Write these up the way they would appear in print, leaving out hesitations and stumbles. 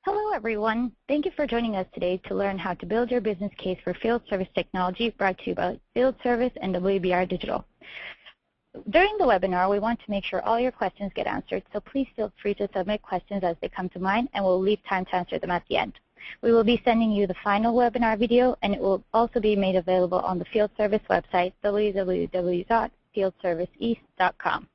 Hello, everyone. Thank you for joining us today to learn how to build your business case for field service technology brought to you by Field Service and WBR Digital. During the webinar, we want to make sure all your questions get answered, so please feel free to submit questions as they come to mind, and we'll leave time to answer them at the end. We will be sending you the final webinar video, and it will also be made available on the Field Service website, www.fieldserviceeast.com.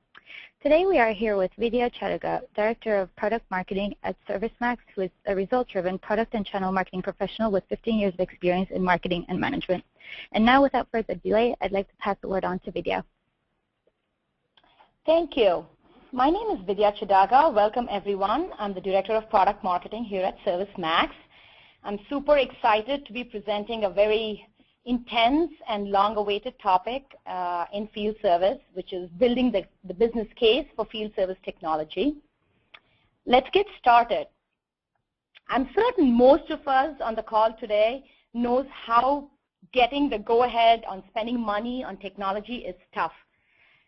Today we are here with Vidya Chadaga, Director of Product Marketing at ServiceMax, who is a result-driven product and channel marketing professional with 15 years of experience in marketing and management. And now, without further delay, I'd like to pass the word on to Vidya. Thank you. My name is Vidya Chadaga. Welcome, everyone. I'm the Director of Product Marketing here at ServiceMax. I'm super excited to be presenting a very intense and long-awaited topic in field service, which is building the business case for field service technology. Let's get started. I'm certain most of us on the call today knows how getting the go-ahead on spending money on technology is tough,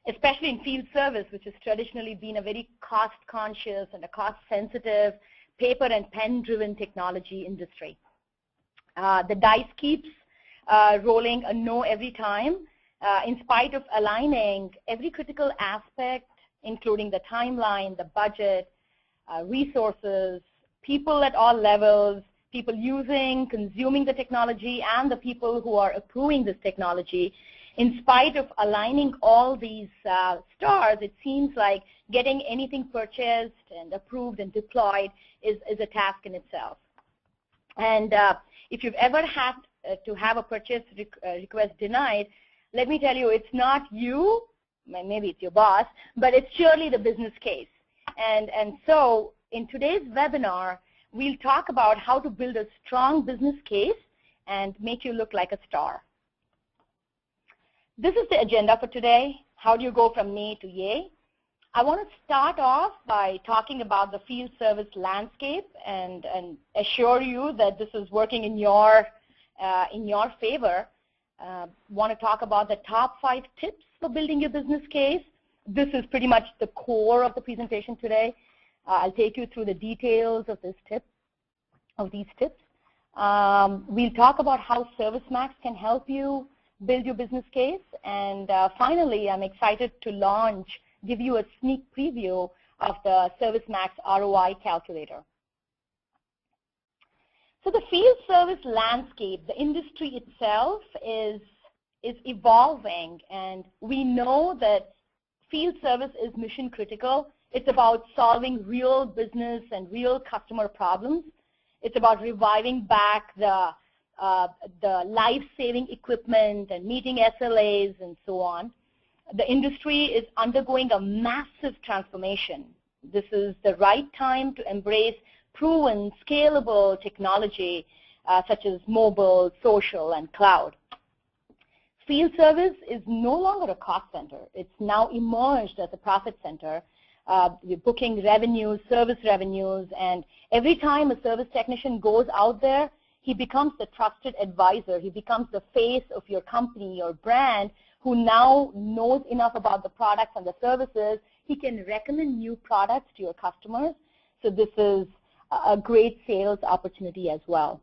especially in field service, which has traditionally been a very cost-conscious and a cost-sensitive, paper and pen-driven technology industry. The dice keeps rolling a no every time, in spite of aligning every critical aspect, including the timeline, the budget, resources, people at all levels, people using, consuming the technology, and the people who are approving this technology. In spite of aligning all these stars, it seems like getting anything purchased and approved and deployed is a task in itself. And if you've ever had to have a purchase request denied, let me tell you, it's not you, maybe it's your boss, but it's surely the business case. And so in today's webinar, we'll talk about how to build a strong business case and make you look like a star. This is the agenda for today. How do you go from nay to yay? I want to start off by talking about the field service landscape and assure you that this is working in your favor. Want to talk about the top 5 tips for building your business case. This is pretty much the core of the presentation today. I'll take you through the details of these tips. We'll talk about how ServiceMax can help you build your business case. And finally, I'm excited to give you a sneak preview of the ServiceMax ROI calculator. So the field service landscape, the industry itself is evolving, and we know that field service is mission critical. It's about solving real business and real customer problems. It's about reviving back the life-saving equipment and meeting SLAs and so on. The industry is undergoing a massive transformation. This is the right time to embrace proven, scalable technology such as mobile, social, and cloud. Field service is no longer a cost center. It's now emerged as a profit center. We're booking revenues, service revenues, and every time a service technician goes out there, he becomes the trusted advisor. He becomes the face of your company, your brand, who now knows enough about the products and the services. He can recommend new products to your customers. So this is a great sales opportunity as well.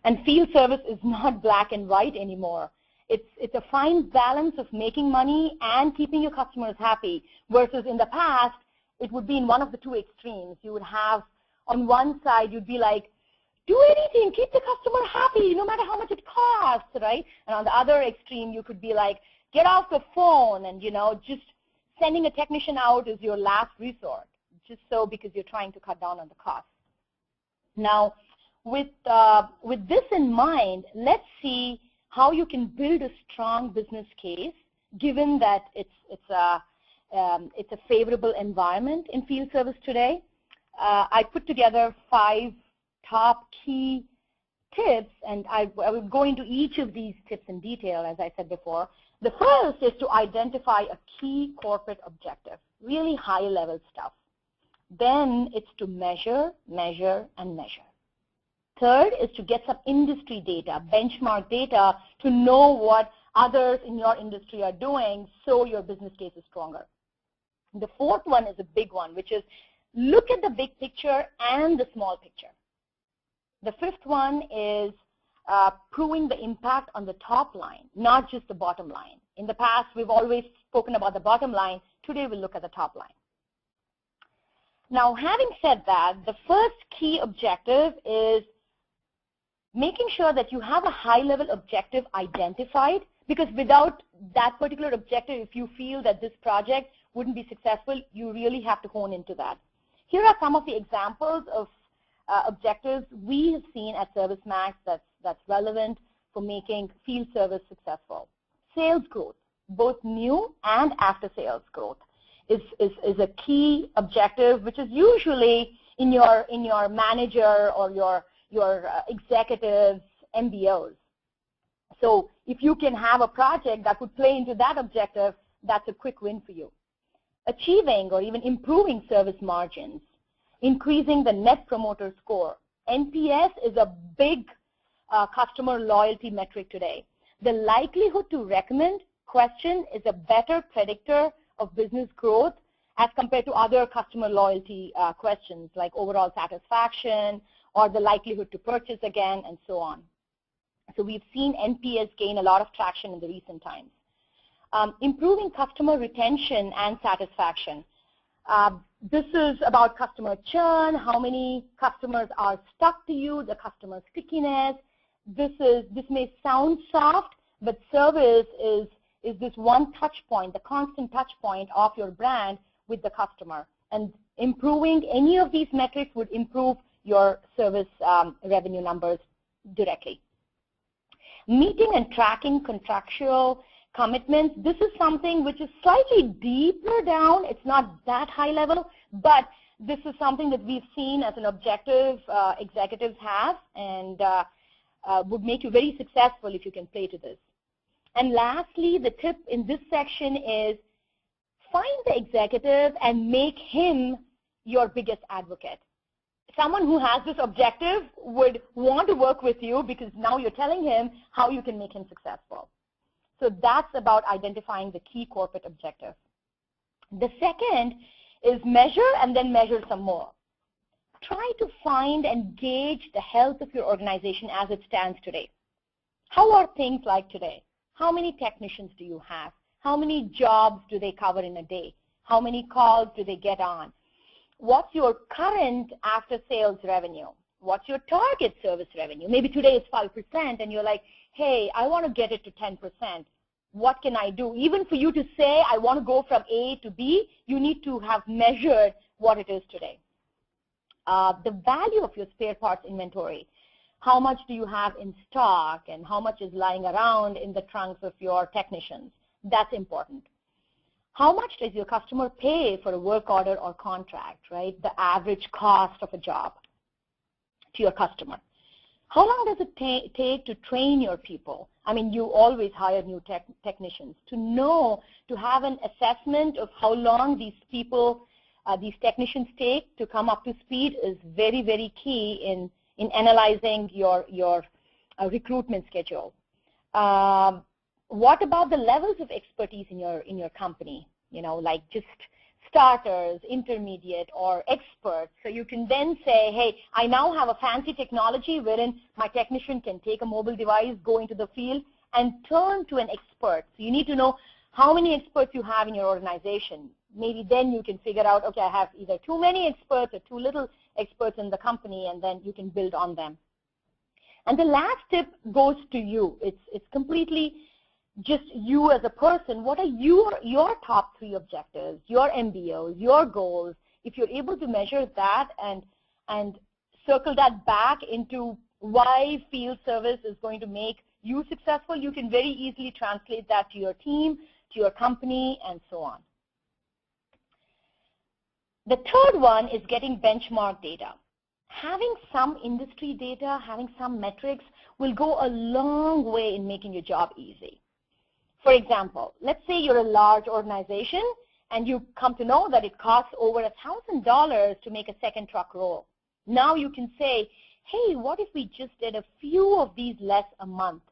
And field service is not black and white anymore. It's a fine balance of making money and keeping your customers happy, versus in the past, it would be in one of the two extremes. You would have, on one side, you'd be like, do anything, keep the customer happy, no matter how much it costs, right? And on the other extreme, you could be like, get off the phone, and just sending a technician out is your last resort, just so because you're trying to cut down on the cost. Now, with this in mind, let's see how you can build a strong business case, given that it's a favorable environment in field service today. I put together 5 top key tips, and I will go into each of these tips in detail, as I said before. The first is to identify a key corporate objective, really high-level stuff. Then it's to measure, measure, and measure. Third is to get some industry data, benchmark data, to know what others in your industry are doing so your business case is stronger. The fourth one is a big one, which is look at the big picture and the small picture. The fifth one is proving the impact on the top line, not just the bottom line. In the past, we've always spoken about the bottom line. Today, we'll look at the top line. Now, having said that, the first key objective is making sure that you have a high-level objective identified, because without that particular objective, if you feel that this project wouldn't be successful, you really have to hone into that. Here are some of the examples of objectives we have seen at ServiceMax that's relevant for making field service successful. Sales growth, both new and after-sales growth, is a key objective, which is usually in your manager or your executives' MBOs. So if you can have a project that would play into that objective, that's a quick win for you. Achieving or even improving service margins, increasing the Net Promoter Score. NPS is a big customer loyalty metric today. The likelihood to recommend question is a better predictor of business growth as compared to other customer loyalty questions like overall satisfaction or the likelihood to purchase again and so on. So we've seen NPS gain a lot of traction in the recent times. Improving customer retention and satisfaction. This is about customer churn, how many customers are stuck to you, the customer stickiness. This may sound soft, but service is this one touch point, the constant touch point of your brand with the customer. And improving any of these metrics would improve your service revenue numbers directly. Meeting and tracking contractual commitments. This is something which is slightly deeper down. It's not that high level, but this is something that we've seen as an objective executives have and would make you very successful if you can play to this. And lastly, the tip in this section is find the executive and make him your biggest advocate. Someone who has this objective would want to work with you because now you're telling him how you can make him successful. So that's about identifying the key corporate objective. The second is measure and then measure some more. Try to find and gauge the health of your organization as it stands today. How are things like today? How many technicians do you have? How many jobs do they cover in a day? How many calls do they get on? What's your current after-sales revenue? What's your target service revenue? Maybe today it's 5% and you're like, hey, I want to get it to 10%. What can I do? Even for you to say, I want to go from A to B, you need to have measured what it is today. The value of your spare parts inventory. How much do you have in stock and how much is lying around in the trunks of your technicians? That's important. How much does your customer pay for a work order or contract, right? The average cost of a job to your customer. How long does it take to train your people? I mean, you always hire new technicians. To know, to have an assessment of how long these people, these technicians take to come up to speed is very, very key in analyzing your recruitment schedule. What about the levels of expertise in your company? You know, like just starters, intermediate, or experts. So you can then say, hey, I now have a fancy technology wherein my technician can take a mobile device, go into the field, and turn to an expert. So you need to know how many experts you have in your organization. Maybe then you can figure out, okay, I have either too many experts or too little experts in the company, and then you can build on them. And the last tip goes to you. It's completely just you as a person. What are your top 3 objectives, your MBOs, your goals? If you're able to measure that and circle that back into why field service is going to make you successful, you can very easily translate that to your team, to your company, and so on. The third one is getting benchmark data. Having some industry data, having some metrics will go a long way in making your job easy. For example, let's say you're a large organization and you come to know that it costs over $1,000 to make a second truck roll. Now you can say, hey, what if we just did a few of these less a month?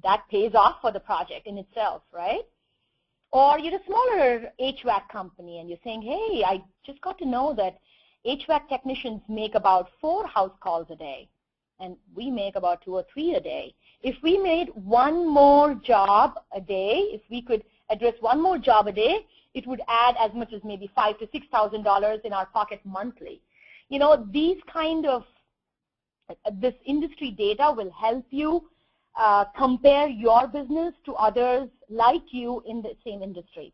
That pays off for the project in itself, right? Or you're a smaller HVAC company and you're saying, hey, I just got to know that HVAC technicians make about 4 house calls a day. and we make about 2 or 3 a day. If we made one more job a day, if we could address one more job a day, it would add as much as maybe $5,000 to $6,000 in our pocket monthly. You know, these kind of, this industry data will help you compare your business to others like you in the same industry.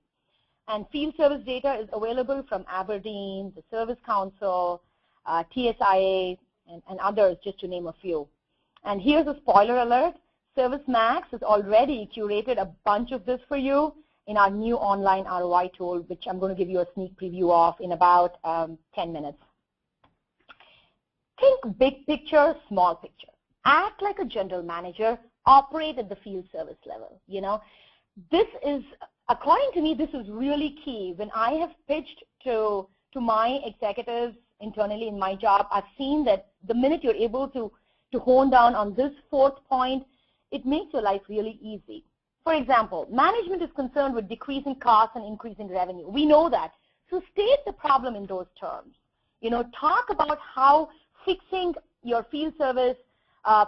And field service data is available from Aberdeen, the Service Council, TSIA, and others, just to name a few. And here's a spoiler alert. ServiceMax has already curated a bunch of this for you in our new online ROI tool, which I'm going to give you a sneak preview of in about 10 minutes. Think big picture, small picture. Act like a general manager. Operate at the field service level. You know, this is, according to me, this is really key. When I have pitched to my executives internally in my job, I've seen that the minute you're able to hone down on this 4th point, it makes your life really easy. For example, management is concerned with decreasing costs and increasing revenue. We know that. So state the problem in those terms. You know, talk about how fixing your field service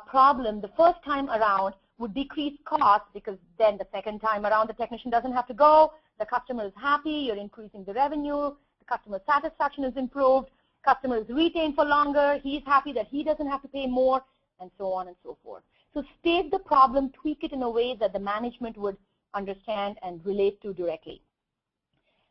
problem the first time around would decrease costs, because then the second time around the technician doesn't have to go, the customer is happy, you're increasing the revenue, the customer satisfaction is improved, customer is retained for longer, he's happy that he doesn't have to pay more, and so on and so forth. So state the problem, tweak it in a way that the management would understand and relate to directly.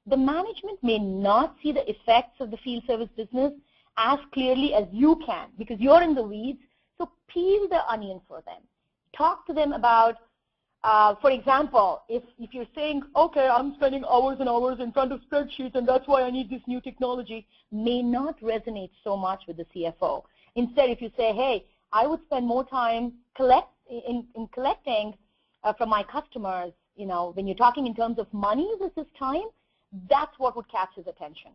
The management may not see the effects of the field service business as clearly as you can, because you're in the weeds. So peel the onion for them. Talk to them about, for example, if you're saying, okay, I'm spending hours and hours in front of spreadsheets and that's why I need this new technology, may not resonate so much with the CFO. Instead, if you say, hey, I would spend more time collecting from my customers, you know, when you're talking in terms of money versus time, that's what would catch his attention.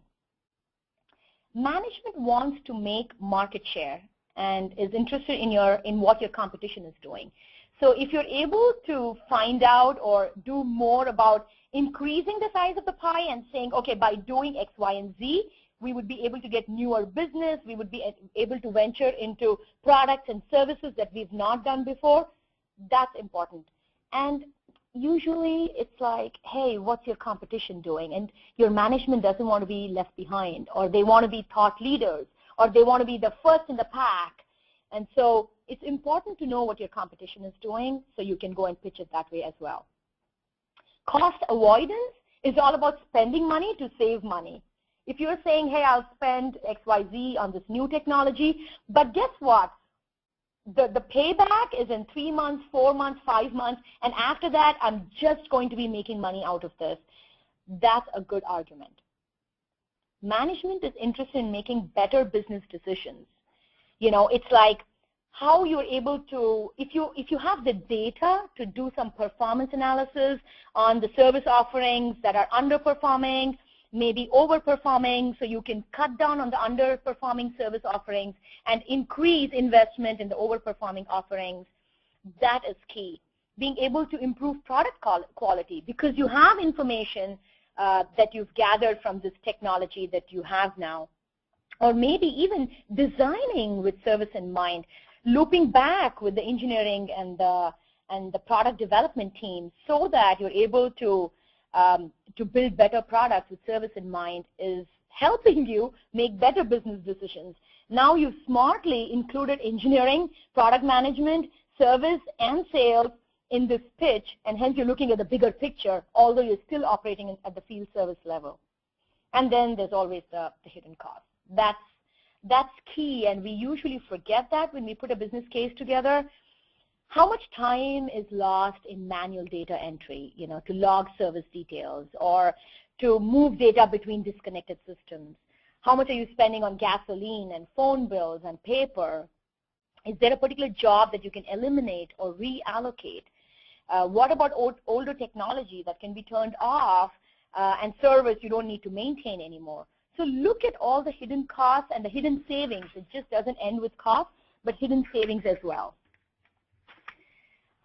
Management wants to make market share and is interested in what your competition is doing. So if you're able to find out or do more about increasing the size of the pie and saying, okay, by doing X, Y, and Z, we would be able to get newer business, we would be able to venture into products and services that we've not done before, that's important. And usually it's like, hey, what's your competition doing? And your management doesn't want to be left behind, or they want to be thought leaders, or they want to be the first in the pack. And so it's important to know what your competition is doing so you can go and pitch it that way as well. Cost avoidance is all about spending money to save money. If you're saying, hey, I'll spend XYZ on this new technology, but guess what? The payback is in 3 months, 4 months, 5 months, and after that, I'm just going to be making money out of this. That's a good argument. Management is interested in making better business decisions. You know, it's like how you're able to, if you have the data to do some performance analysis on the service offerings that are underperforming, maybe overperforming, so you can cut down on the underperforming service offerings and increase investment in the overperforming offerings. That is key. Being able to improve product quality, because you have information that you've gathered from this technology that you have now. Or maybe even designing with service in mind, looping back with the engineering and the product development team so that you're able to build better products with service in mind is helping you make better business decisions. Now you've smartly included engineering, product management, service, and sales in this pitch, and hence you're looking at the bigger picture, although you're still operating at the field service level. And then there's always the hidden cost. That's key, and we usually forget that when we put a business case together. How much time is lost in manual data entry, you know, to log service details or to move data between disconnected systems? How much are you spending on gasoline and phone bills and paper? Is there a particular job that you can eliminate or reallocate? What about older technology that can be turned off and service you don't need to maintain anymore? So look at all the hidden costs and the hidden savings. It just doesn't end with costs, but hidden savings as well.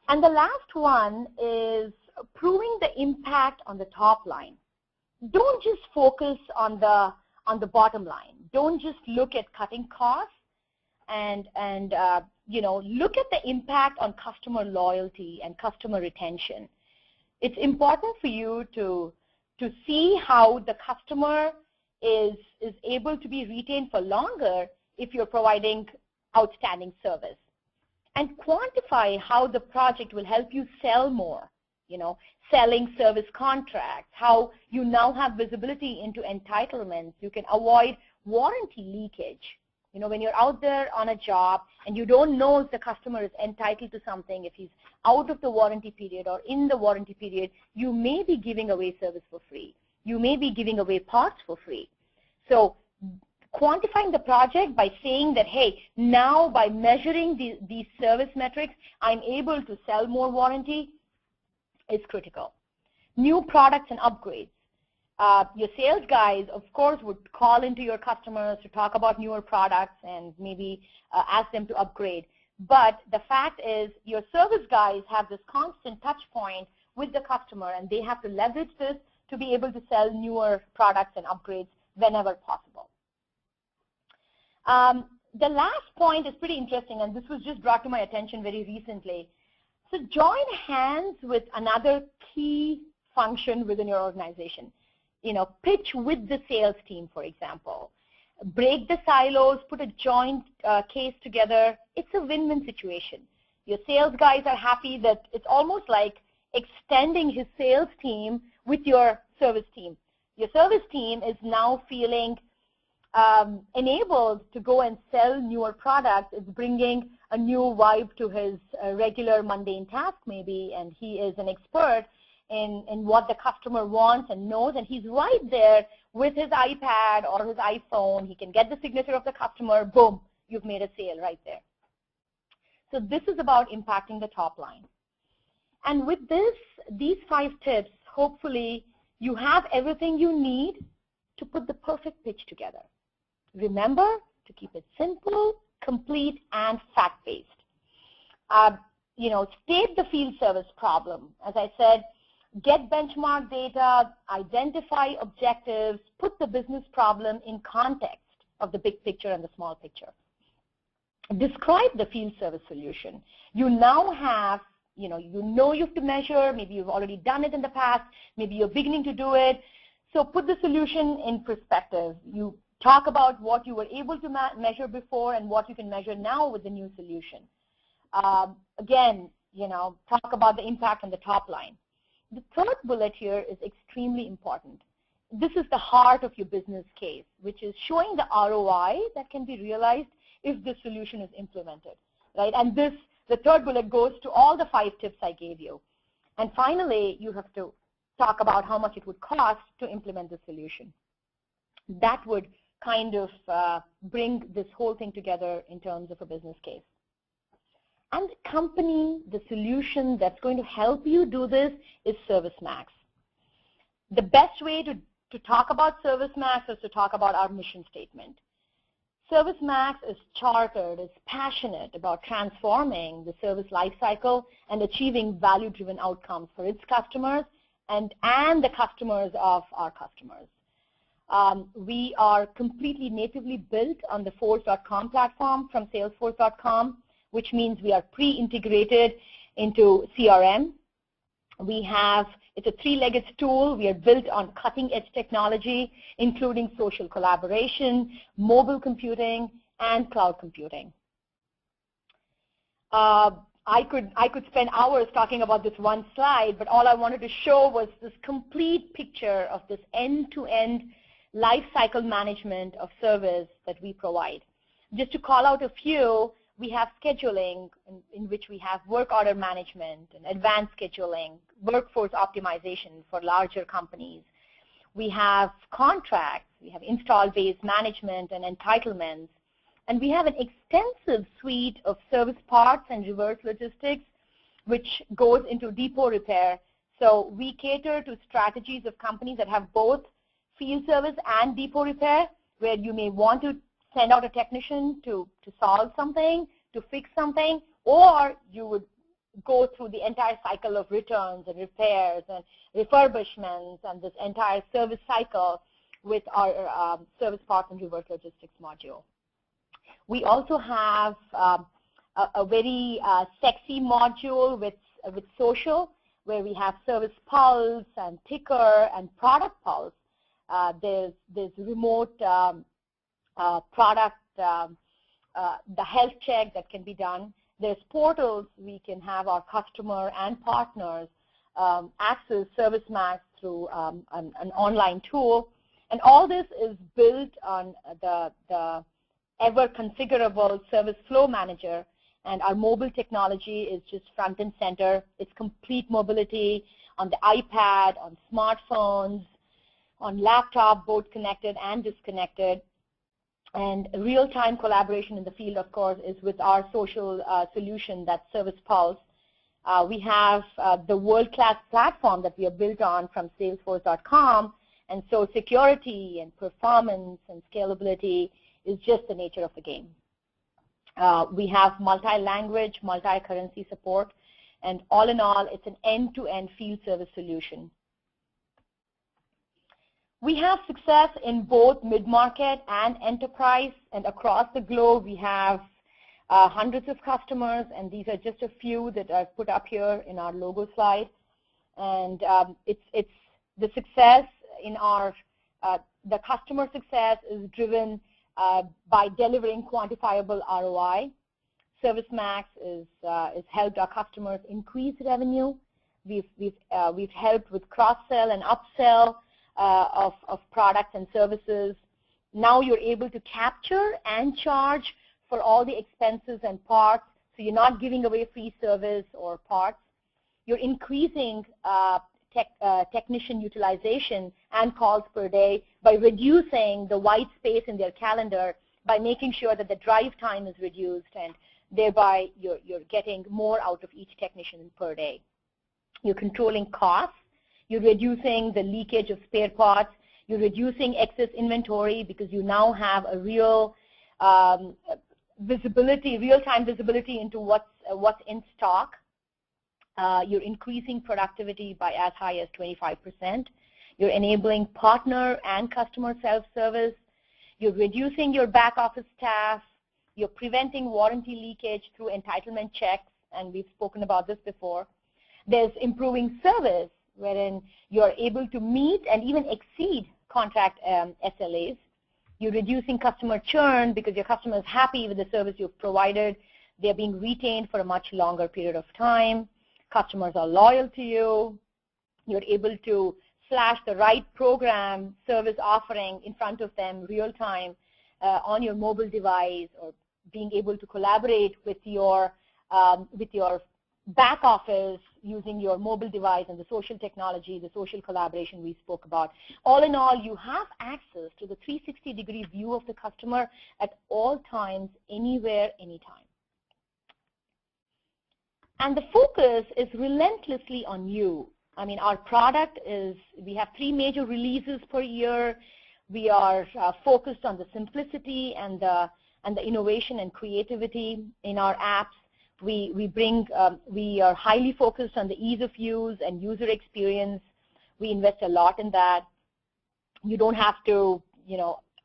And the last one is proving the impact on the top line. Don't just focus on the bottom line. Don't just look at cutting costs and look at the impact on customer loyalty and customer retention. It's important for you to see how the customer is able to be retained for longer if you're providing outstanding service. And quantify how the project will help you sell more, selling service contracts, how you now have visibility into entitlements. You can avoid warranty leakage. When you're out there on a job and you don't know if the customer is entitled to something, if he's out of the warranty period or in the warranty period, you may be giving away service for free. You may be giving away parts for free. So quantifying the project by saying that, hey, now by measuring these service metrics, I'm able to sell more warranty is critical. New products and upgrades. Your sales guys, of course, would call into your customers to talk about newer products and maybe ask them to upgrade. But the fact is your service guys have this constant touch point with the customer, and they have to leverage this to be able to sell newer products and upgrades whenever possible. The last point is pretty interesting, and this was just brought to my attention very recently. So join hands with another key function within your organization. Pitch with the sales team, for example. Break the silos, put a joint case together. It's a win-win situation. Your sales guys are happy that it's almost like extending his sales team with your service team. Your service team is now feeling enabled to go and sell newer products. It's bringing a new vibe to his regular mundane task maybe, and he is an expert in what the customer wants and knows, and he's right there with his iPad or his iPhone. He can get the signature of the customer, boom, you've made a sale right there. So this is about impacting the top line. And with these 5 tips, hopefully you have everything you need to put the perfect pitch together. Remember to keep it simple, complete, and fact-based. State the field service problem. As I said, get benchmark data, identify objectives, put the business problem in context of the big picture and the small picture. Describe the field service solution. You now have, you have to measure, maybe you've already done it in the past, maybe you're beginning to do it. So put the solution in perspective. You talk about what you were able to measure before and what you can measure now with the new solution. Again, talk about the impact on the top line. The third bullet here is extremely important. This is the heart of your business case, which is showing the ROI that can be realized if this solution is implemented, right? And the third bullet goes to all the 5 tips I gave you. And finally, you have to talk about how much it would cost to implement the solution. That would kind of bring this whole thing together in terms of a business case. And the company, the solution that's going to help you do this is ServiceMax. The best way to talk about ServiceMax is to talk about our mission statement. ServiceMax is chartered, is passionate about transforming the service lifecycle and achieving value-driven outcomes for its customers and the customers of our customers. We are completely natively built on the Force.com platform from Salesforce.com, which means we are pre-integrated into CRM. It's a 3-legged stool. We are built on cutting-edge technology, including social collaboration, mobile computing, and cloud computing. I could spend hours talking about this one slide, but all I wanted to show was this complete picture of this end-to-end life cycle management of service that we provide. Just to call out a few, we have scheduling in which we have work order management and advanced scheduling, workforce optimization for larger companies. We have contracts, we have install base management and entitlements, and we have an extensive suite of service parts and reverse logistics, which goes into depot repair. So we cater to strategies of companies that have both field service and depot repair, where you may want to send out a technician to solve something, to fix something, or you would go through the entire cycle of returns and repairs and refurbishments and this entire service cycle with our service parts and reverse logistics module. We also have a very sexy module with social, where we have Service Pulse and Ticker and Product Pulse. There's remote product, the health check that can be done. There's portals we can have our customer and partners access ServiceMax through an online tool. And all this is built on the ever configurable Service Flow Manager. And our mobile technology is just front and center. It's complete mobility on the iPad, on smartphones, on laptop, both connected and disconnected. And real-time collaboration in the field, of course, is with our social solution, that's Service Pulse. We have the world-class platform that we have built on from Salesforce.com, and so security and performance and scalability is just the nature of the game. We have multi-language, multi-currency support, and all in all, it's an end-to-end field service solution. We have success in both mid-market and enterprise, and across the globe we have hundreds of customers, and these are just a few that I've put up here in our logo slide. And it's the success in our, the customer success is driven by delivering quantifiable ROI. ServiceMax is helped our customers increase revenue. We've helped with cross-sell and upsell of products and services. Now you're able to capture and charge for all the expenses and parts, so you're not giving away free service or parts. You're increasing technician utilization and calls per day by reducing the white space in their calendar, by making sure that the drive time is reduced, and thereby you're getting more out of each technician per day. You're controlling costs. You're reducing the leakage of spare parts. You're reducing excess inventory because you now have a real visibility, real-time visibility into what's in stock. You're increasing productivity by as high as 25%. You're enabling partner and customer self-service. You're reducing your back office staff. You're preventing warranty leakage through entitlement checks, and we've spoken about this before. There's improving service, wherein you're able to meet and even exceed contract SLAs. You're reducing customer churn because your customer is happy with the service you've provided. They're being retained for a much longer period of time. Customers are loyal to you. You're able to flash the right program service offering in front of them real time on your mobile device, or being able to collaborate with your back office using your mobile device and the social technology, the social collaboration we spoke about. All in all, you have access to the 360-degree view of the customer at all times, anywhere, anytime. And the focus is relentlessly on you. I mean, our product is, we have 3 major releases per year. We are focused on the simplicity and the innovation and creativity in our apps. We are highly focused on the ease of use and user experience. We invest a lot in that. You don't have to,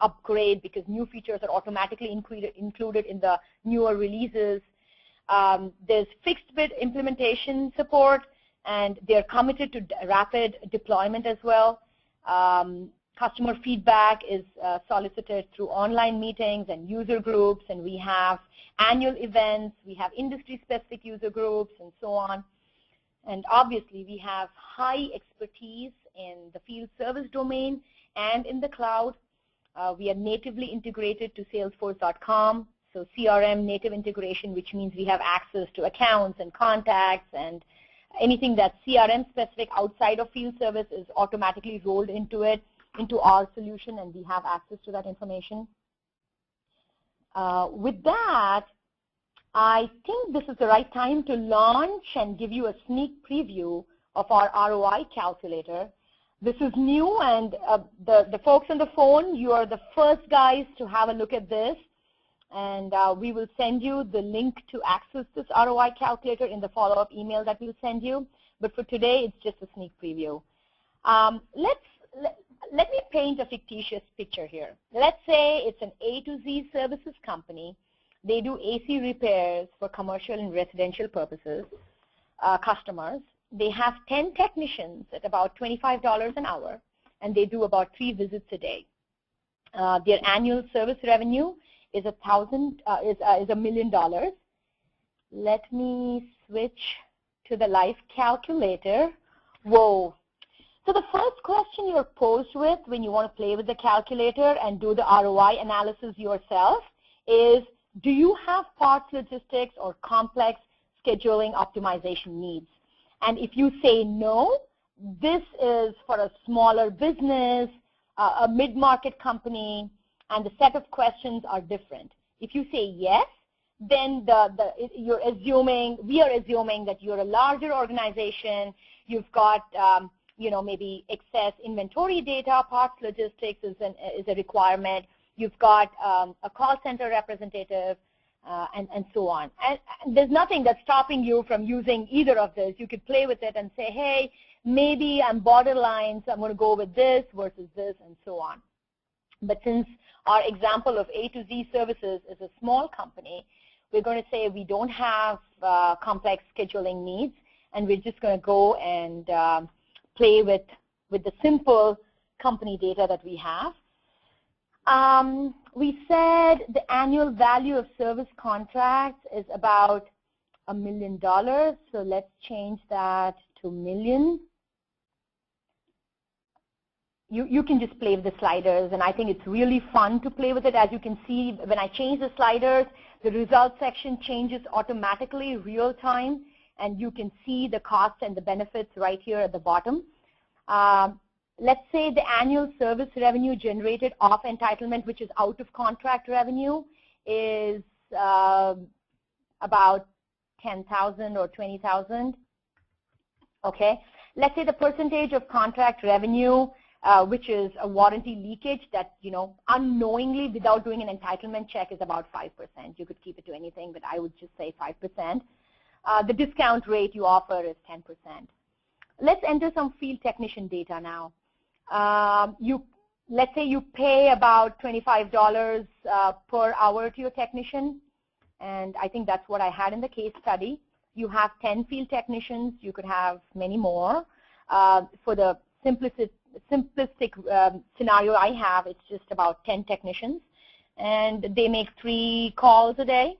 upgrade because new features are automatically included in the newer releases. There's fixed bit implementation support, and they're committed to rapid deployment as well. Customer feedback is solicited through online meetings and user groups, and we have annual events, we have industry-specific user groups, and so on. And obviously, we have high expertise in the field service domain and in the cloud. We are natively integrated to Salesforce.com, so CRM native integration, which means we have access to accounts and contacts, and anything that's CRM-specific outside of field service is automatically rolled into our solution, and we have access to that information. With that, I think this is the right time to launch and give you a sneak preview of our ROI calculator. This is new, and the folks on the phone, you are the first guys to have a look at this, and we will send you the link to access this ROI calculator in the follow-up email that we'll send you. But for today, it's just a sneak preview. Let me paint a fictitious picture here. Let's say it's an A to Z services company They do AC repairs for commercial and residential purposes, customers. They have 10 technicians at about $25 an hour, and they do about 3 visits a day. Their annual service revenue is $1 million. Let me switch to the life calculator. Whoa. So the first question you're posed with when you want to play with the calculator and do the ROI analysis yourself is, do you have parts logistics or complex scheduling optimization needs? And if you say no, this is for a smaller business, a mid-market company, and the set of questions are different. If you say yes, then we are assuming that you're a larger organization, you've got maybe excess inventory data, parts logistics is a requirement, you've got a call center representative, and so on. And there's nothing that's stopping you from using either of those. You could play with it and say, hey, maybe I'm borderline, so I'm going to go with this versus this, and so on. But since our example of A to Z services is a small company, we're going to say we don't have complex scheduling needs, and we're just going to go and play with the simple company data that we have. We said the annual value of service contracts is about $1 million, so let's change that to million. You can just play with the sliders, and I think it's really fun to play with it. As you can see, when I change the sliders, the results section changes automatically, real time, and you can see the costs and the benefits right here at the bottom. Let's say the annual service revenue generated off entitlement, which is out of contract revenue, is about 10,000 or 20,000. Okay. Let's say the percentage of contract revenue, which is a warranty leakage that, unknowingly without doing an entitlement check is about 5%. You could keep it to anything, but I would just say 5%. The discount rate you offer is 10%. Let's enter some field technician data now. Let's say you pay about $25 per hour to your technician, and I think that's what I had in the case study. You have 10 field technicians. You could have many more. For the simplistic scenario I have, it's just about 10 technicians, and they make 3 calls a day.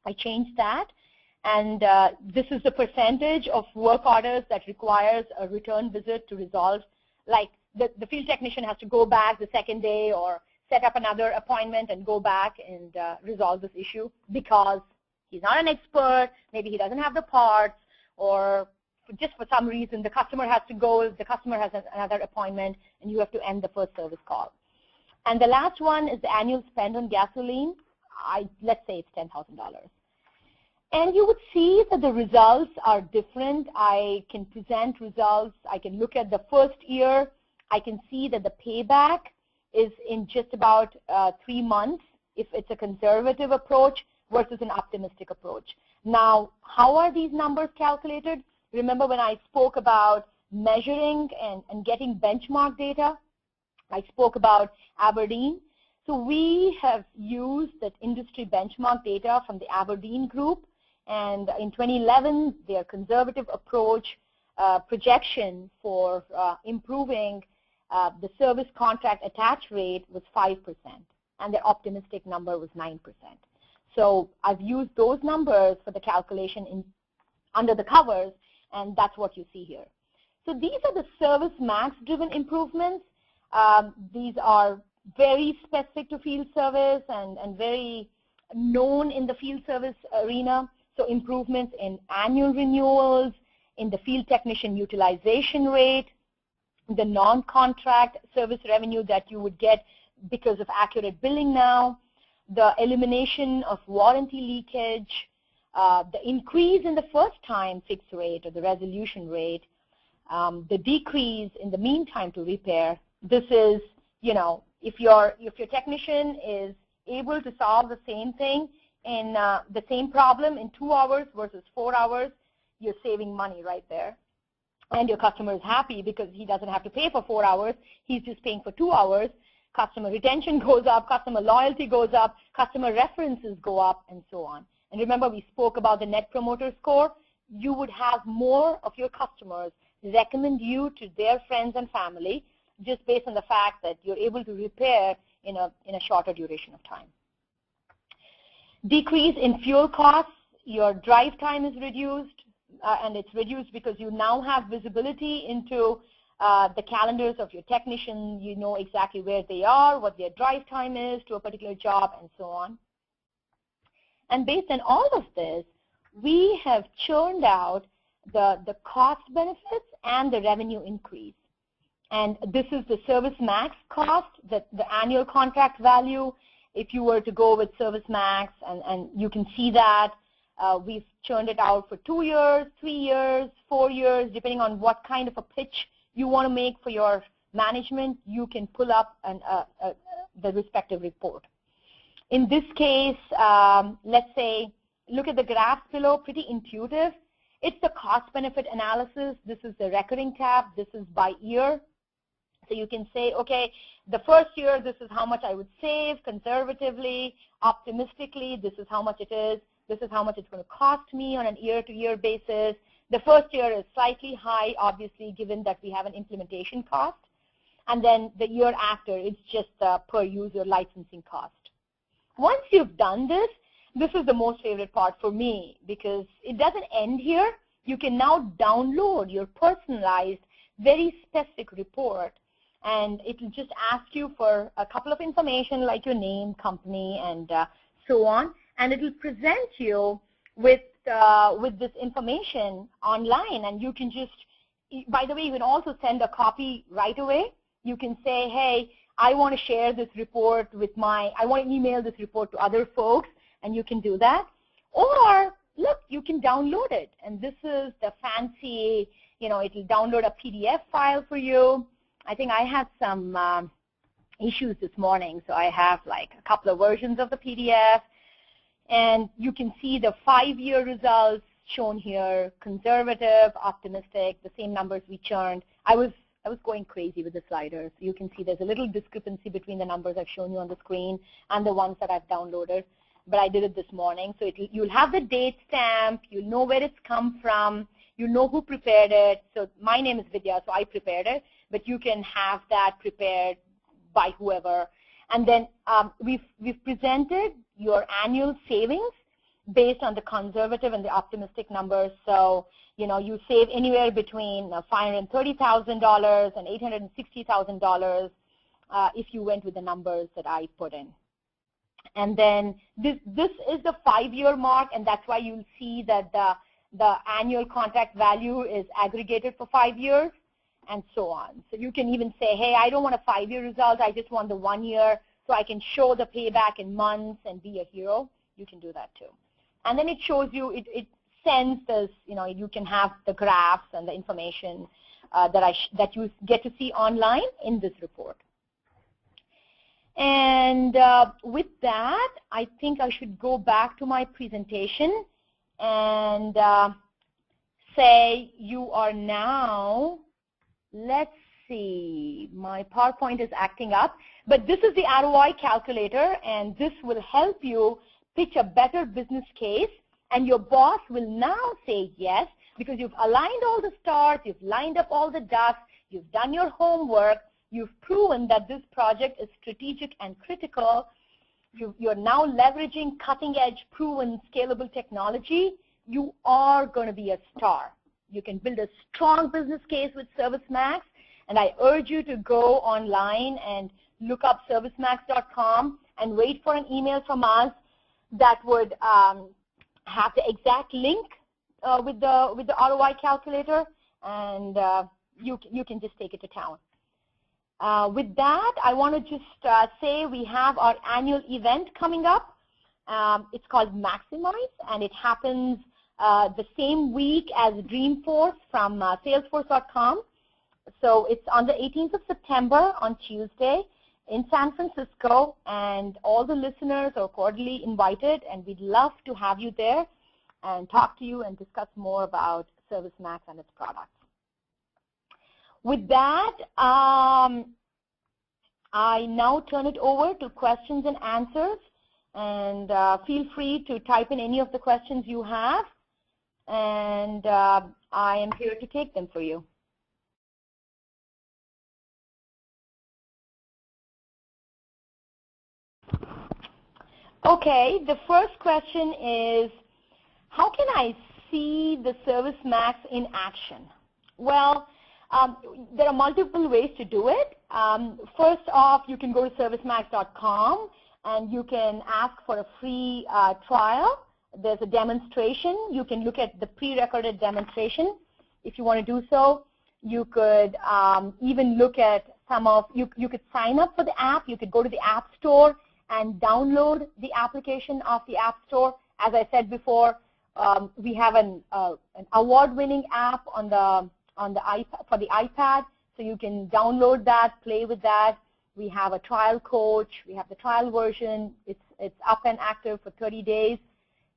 I changed that, and this is the percentage of work orders that requires a return visit to resolve. Like the field technician has to go back the second day or set up another appointment and go back and resolve this issue because he's not an expert, maybe he doesn't have the parts, or just for some reason the customer has to go, the customer has another appointment, and you have to end the first service call. And the last one is the annual spend on gasoline. Let's say it's $10,000. And you would see that the results are different. I can present results. I can look at the first year. I can see that the payback is in just about 3 months if it's a conservative approach versus an optimistic approach. Now, how are these numbers calculated? Remember when I spoke about measuring and getting benchmark data? I spoke about Aberdeen. So we have used that industry benchmark data from the Aberdeen group, and in 2011, their conservative approach projection for improving the service contract attach rate was 5%, and their optimistic number was 9%. So I've used those numbers for the calculation under the covers, and that's what you see here. So these are the ServiceMax driven improvements. These are very specific to field service and very known in the field service arena. So improvements in annual renewals, in the field technician utilization rate, the non-contract service revenue that you would get because of accurate billing now, the elimination of warranty leakage, the increase in the first time fix rate or the resolution rate, the decrease in the mean time to repair. This is, if your technician is able to solve the same thing in the same problem in 2 hours versus 4 hours, you're saving money right there. And your customer is happy because he doesn't have to pay for 4 hours. He's just paying for 2 hours. customer retention goes up, customer loyalty goes up, customer references go up, and so on. And remember, we spoke about the Net Promoter Score. You would have more of your customers recommend you to their friends and family just based on the fact that you're able to repair in a shorter duration of time. Decrease in fuel costs. Your drive time is reduced, and it's reduced because you now have visibility into the calendars of your technicians. You know exactly where they are, what their drive time is to a particular job, and so on. And based on all of this, we have churned out the cost benefits and the revenue increase. And this is the ServiceMax cost, the annual contract value. If you were to go with ServiceMax, and you can see that we've churned it out for 2 years, 3 years, 4 years, depending on what kind of a pitch you want to make for your management, you can pull up the respective report. In this case, let's say, look at the graphs below, pretty intuitive. It's the cost-benefit analysis. This is the recurring tab. This is by year. So you can say, okay, the first year, this is how much I would save conservatively, optimistically. This is how much it is. This is how much it's going to cost me on an year-to-year basis. The first year is slightly high, obviously, given that we have an implementation cost. And then the year after, it's just the per-user licensing cost. Once you've done this, this is the most favorite part for me because it doesn't end here. You can now download your personalized, very specific report, and it will just ask you for a couple of information like your name, company, and so on, and it will present you with this information online. And you can just, by the way, you can also send a copy right away. You can say, hey, I want to share this report with I want to email this report to other folks, and you can do that. Or, look, you can download it, and this is the fancy, it will download a PDF file for you. I think I had some issues this morning, so I have like a couple of versions of the PDF, and you can see the 5-year results shown here, conservative, optimistic, the same numbers we churned. I was going crazy with the sliders. You can see there's a little discrepancy between the numbers I've shown you on the screen and the ones that I've downloaded, but I did it this morning. So you'll have the date stamp, you'll know where it's come from, you know who prepared it. So my name is Vidya, so I prepared it, but you can have that prepared by whoever. And then we've presented your annual savings based on the conservative and the optimistic numbers. So, you save anywhere between $530,000 and $860,000 if you went with the numbers that I put in. And then this is the 5-year mark, and that's why you'll see that the annual contract value is aggregated for 5 years, and so on. So you can even say, hey, I don't want a 5-year result. I just want the 1 year, so I can show the payback in months and be a hero. You can do that too. And then it shows you, it sends this, you can have the graphs and the information that you get to see online in this report. And with that, I think I should go back to my presentation and say you are now, let's see, my PowerPoint is acting up, but this is the ROI calculator, and this will help you pitch a better business case, and your boss will now say yes because you've aligned all the stars, you've lined up all the ducks, you've done your homework, you've proven that this project is strategic and critical, you're now leveraging cutting-edge, proven, scalable technology. You are going to be a star. You can build a strong business case with ServiceMax, and I urge you to go online and look up ServiceMax.com and wait for an email from us that would have the exact link with the ROI calculator, and you can just take it to town. With that, I want to just say we have our annual event coming up. It's called Maximize, and it happens the same week as Dreamforce from Salesforce.com. So it's on the 18th of September on Tuesday in San Francisco, and all the listeners are cordially invited, and we'd love to have you there and talk to you and discuss more about ServiceMax and its products. With that, I I now turn it over to questions and answers, and feel free to type in any of the questions you have, and I am here to take them for you. Okay, the first question is, how can I see the ServiceMax in action? Well, there are multiple ways to do it. First off, you can go to ServiceMax.com and you can ask for a free trial. There's a demonstration. You can look at the pre-recorded demonstration if you want to do so. You could even look at you could sign up for the app. You could go to the App Store and download the application of the App Store. As I said before, we have an award-winning app on the iPad, for the iPad, so you can download that, play with that. We have a trial coach. We have the trial version. It's up and active for 30 days,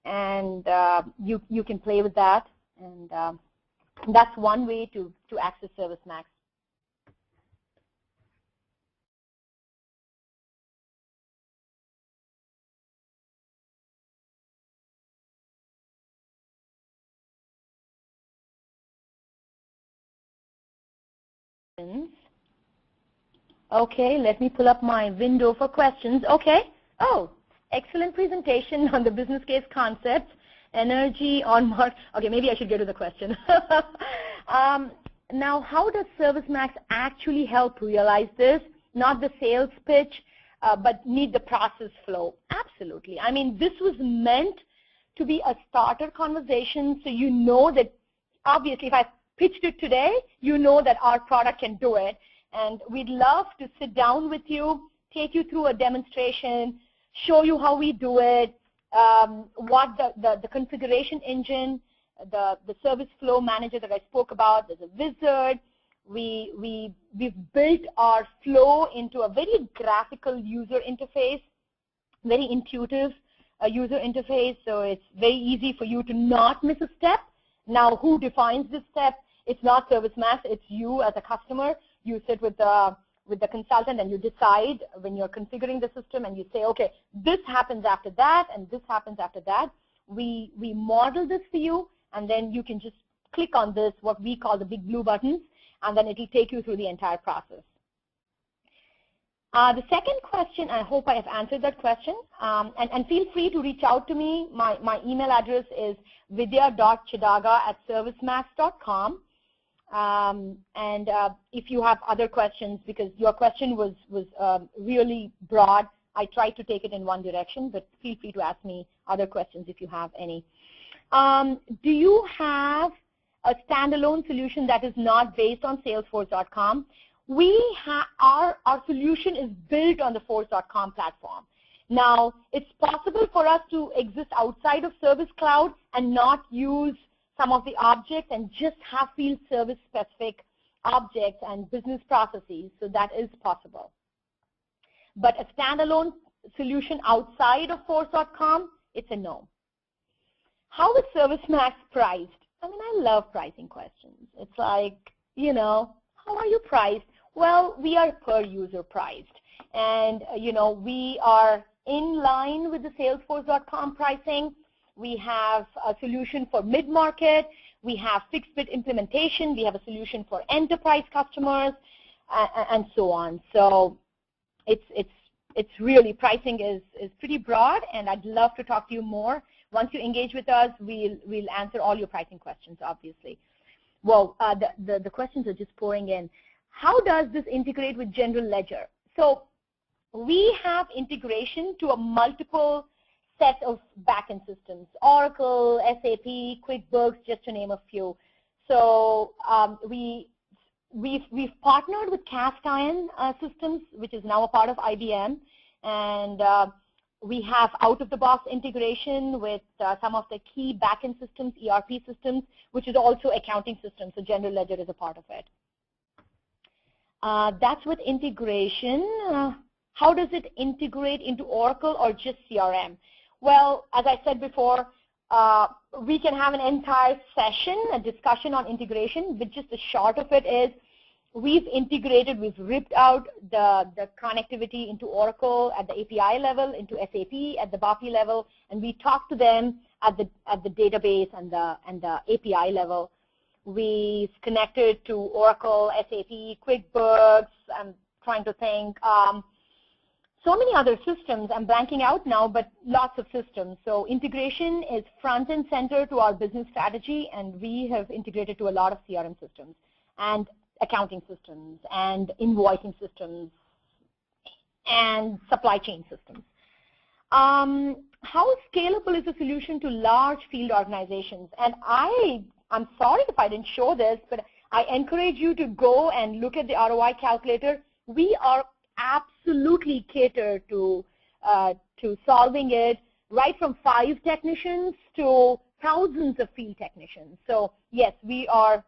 and you can play with that. And that's one way to access ServiceMax. Okay, let me pull up my window for questions. Okay. Oh, excellent presentation on the business case concepts. Energy on mark. Okay, maybe I should get to the question. Now, how does ServiceMax actually help realize this? Not the sales pitch, but need the process flow. Absolutely. I mean, this was meant to be a starter conversation, so you know that obviously if I pitched it today, you know that our product can do it. And we'd love to sit down with you, take you through a demonstration, show you how we do it, what the configuration engine, the service flow manager that I spoke about. There's a wizard. We've built our flow into a very graphical user interface, very intuitive user interface, so it's very easy for you to not miss a step. Now, who defines this step? It's not ServiceMax, it's you as a customer. You sit with the consultant and you decide when you're configuring the system, and you say, okay, this happens after that and this happens after that. We model this for you, and then you can just click on this, what we call the big blue buttons, and then it will take you through the entire process. The second question, I hope I have answered that question, and feel free to reach out to me. My email address is vidya.chidaga@servicemax.com. And if you have other questions, because your question was really broad, I tried to take it in one direction, but feel free to ask me other questions if you have any. Do you have a standalone solution that is not based on Salesforce.com? Our solution is built on the Force.com platform. Now, it's possible for us to exist outside of Service Cloud and not use some of the objects and just have field service specific objects and business processes, so that is possible. But a standalone solution outside of Force.com, it's a no. How is ServiceMax priced? I mean, I love pricing questions. It's like, you know, how are you priced? Well, we are per user priced. And, you know, we are in line with the Salesforce.com pricing. We have a solution for mid-market. We have fixed bid implementation. We have a solution for enterprise customers, and so on. So it's really, pricing is pretty broad, and I'd love to talk to you more. Once you engage with us, we'll answer all your pricing questions, obviously. Well, the questions are just pouring in. How does this integrate with General Ledger? So we have integration to a multiple set of backend systems, Oracle, SAP, QuickBooks, just to name a few. So we've partnered with Cast Iron Systems, which is now a part of IBM, and we have out-of-the-box integration with some of the key backend systems, ERP systems, which is also accounting systems, so General Ledger is a part of it. That's with integration. How does it integrate into Oracle or just CRM? Well, as I said before, we can have an entire session, a discussion on integration, but just the short of it is we've integrated, we've ripped out the connectivity into Oracle at the API level, into SAP at the BAPI level, and we talk to them at the database and the API level. We've connected to Oracle, SAP, QuickBooks. I'm trying to think. So many other systems. I'm blanking out now, but lots of systems. So integration is front and center to our business strategy, and we have integrated to a lot of CRM systems and accounting systems and invoicing systems and supply chain systems. How scalable is the solution to large field organizations? And I'm sorry if I didn't show this, but I encourage you to go and look at the ROI calculator. We are absolutely catered to solving it, right from 5 technicians to thousands of field technicians. So yes, we are.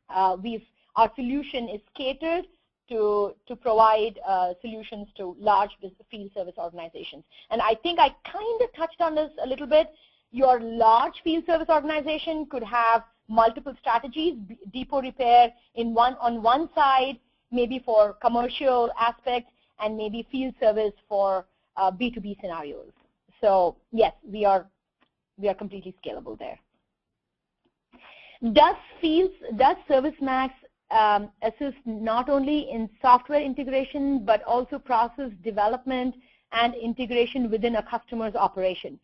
Our solution is catered to provide solutions to large field service organizations. And I think I kind of touched on this a little bit. Your large field service organization could have multiple strategies, depot repair on one side, maybe for commercial aspects, and maybe field service for B2B scenarios. So yes, we are completely scalable there. Does ServiceMax assist not only in software integration, but also process development and integration within a customer's operation?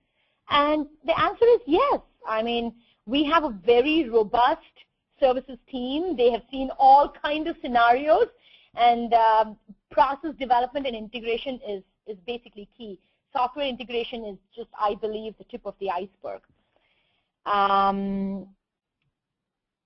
And the answer is yes. I mean, we have a very robust services team. They have seen all kinds of scenarios, and process development and integration is basically key. Software integration is just, I believe, the tip of the iceberg.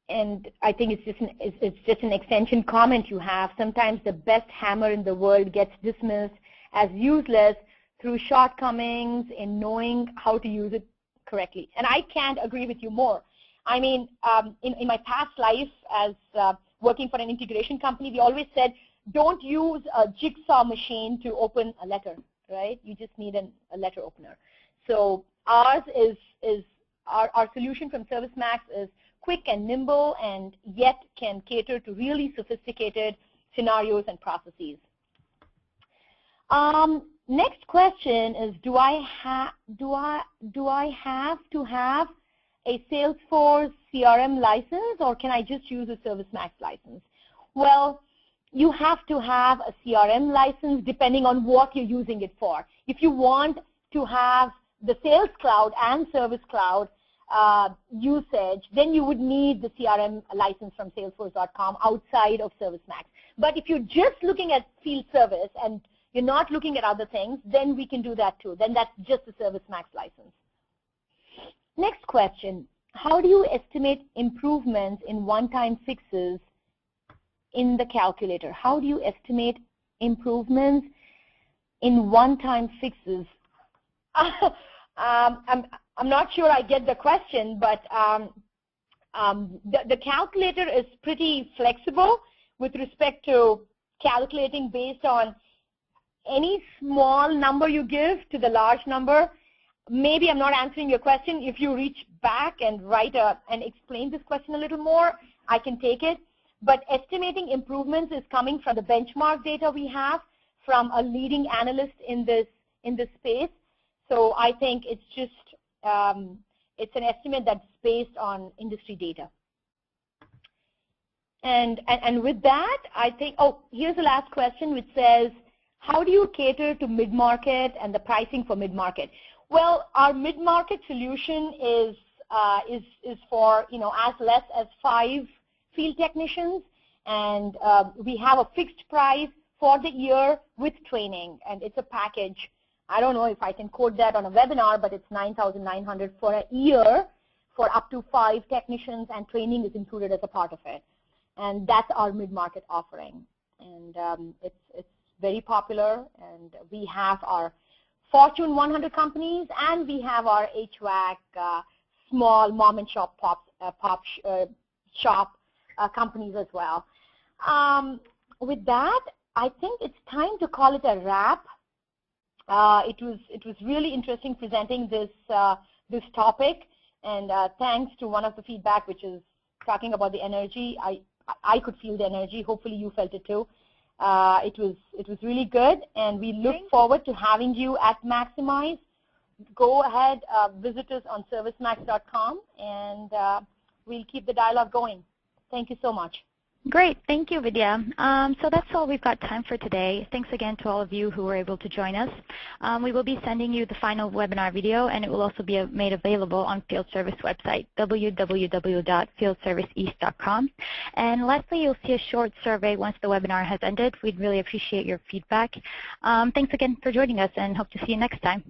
And I think it's just an extension comment you have. Sometimes the best hammer in the world gets dismissed as useless through shortcomings in knowing how to use it correctly. And I can't agree with you more. I mean, in my past life as working for an integration company, we always said, don't use a jigsaw machine to open a letter, right? You just need a letter opener. So ours is our solution from ServiceMax is quick and nimble, and yet can cater to really sophisticated scenarios and processes. Next question is, do I have to have a Salesforce CRM license, or can I just use a ServiceMax license? Well, you have to have a CRM license depending on what you're using it for. If you want to have the Sales Cloud and Service Cloud usage, then you would need the CRM license from Salesforce.com outside of ServiceMax. But if you're just looking at field service and you're not looking at other things, then we can do that too. Then that's just a ServiceMax license. Next question, how do you estimate improvements in one-time fixes in the calculator? How do you estimate improvements in one-time fixes? I'm not sure I get the question, but the calculator is pretty flexible with respect to calculating based on any small number you give to the large number. Maybe I'm not answering your question. If you reach back and and explain this question a little more, I can take it. But estimating improvements is coming from the benchmark data we have from a leading analyst in this space. So I think it's just it's an estimate that's based on industry data. And with that, I think, oh, here's the last question, which says, how do you cater to mid-market and the pricing for mid-market? Well, our mid-market solution is for, as less as 5 field technicians, and we have a fixed price for the year with training, and it's a package. I don't know if I can quote that on a webinar, but it's $9,900 for a year for up to 5 technicians, and training is included as a part of it. And that's our mid-market offering. And it's very popular, and we have our Fortune 100 companies, and we have our HVAC small mom and shop shop companies as well. With that, I think it's time to call it a wrap. It was really interesting presenting this topic, and thanks to one of the feedback, which is talking about the energy. I could feel the energy. Hopefully you felt it too. It was really good, and we look forward to having you at Maximize. Go ahead, visit us on ServiceMax.com, and we'll keep the dialogue going. Thank you so much. Great. Thank you, Vidya. So that's all we've got time for today. Thanks again to all of you who were able to join us. We will be sending you the final webinar video, and it will also be made available on Field Service website, www.fieldserviceeast.com. And lastly, you'll see a short survey once the webinar has ended. We'd really appreciate your feedback. Thanks again for joining us, and hope to see you next time.